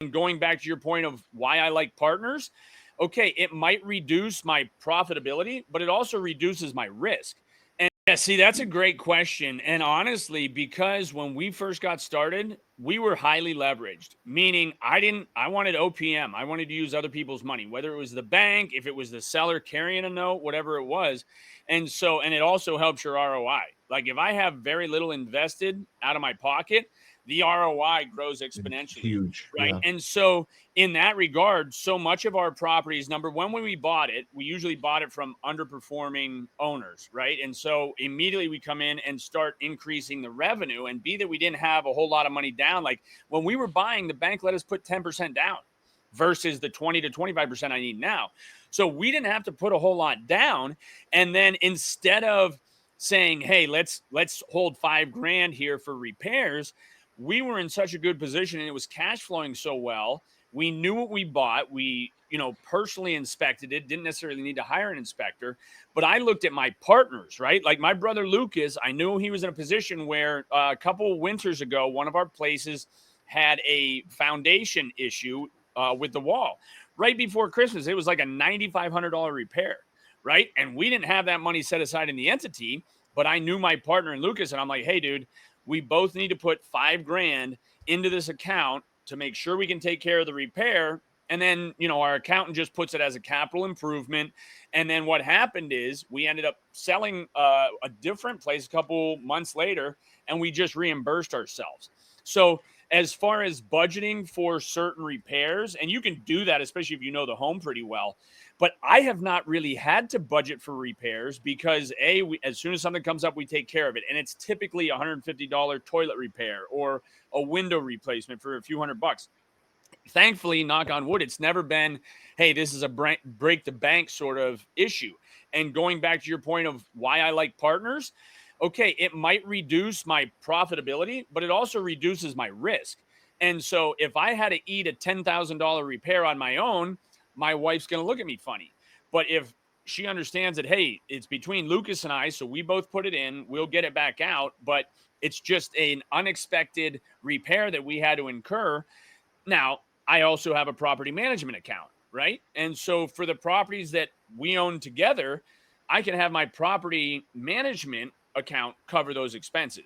And going back to your point of why I like partners, okay, it might reduce my profitability, but it also reduces my risk. And yeah, see, that's a great question. And honestly, because when we first got started, we were highly leveraged, meaning I wanted OPM. I wanted to use other people's money, whether it was the bank, if it was the seller carrying a note, whatever it was. And it also helps your ROI. Like if I have very little invested out of my pocket, the ROI grows It's exponentially. huge. Right. Yeah. And so in that regard, so much of our properties, number one, when we bought it, we usually bought it from underperforming owners, right? And so immediately we come in and start increasing the revenue, and be that we didn't have a whole lot of money down. Like when we were buying, the bank let us put 10% down versus the 20 to 25% I need now. So we didn't have to put a whole lot down. And then instead of saying, hey, let's hold 5 grand here for repairs, we were in such a good position and it was cash flowing so well. We knew what we bought. We, personally inspected it, didn't necessarily need to hire an inspector, but I looked at my partners, right? Like my brother Lucas, I knew he was in a position where a couple of winters ago, one of our places had a foundation issue with the wall right before Christmas. It was like a $9,500 repair, right? And we didn't have that money set aside in the entity, but I knew my partner and Lucas, and I'm like, hey, dude, we both need to put 5 grand into this account to make sure we can take care of the repair. And then, our accountant just puts it as a capital improvement. And then what happened is we ended up selling a different place a couple months later, and we just reimbursed ourselves. So as far as budgeting for certain repairs, and you can do that, especially if you know the home pretty well. But I have not really had to budget for repairs because as soon as something comes up, we take care of it. And it's typically a $150 toilet repair or a window replacement for a few $100. Thankfully, knock on wood, it's never been, hey, this is a break the bank sort of issue. And going back to your point of why I like partners, okay, it might reduce my profitability, but it also reduces my risk. And so if I had to eat a $10,000 repair on my own, my wife's going to look at me funny. But if she understands that, hey, it's between Lucas and I, so we both put it in, we'll get it back out, but it's just an unexpected repair that we had to incur. Now, I also have a property management account, right? And so for the properties that we own together, I can have my property management account cover those expenses.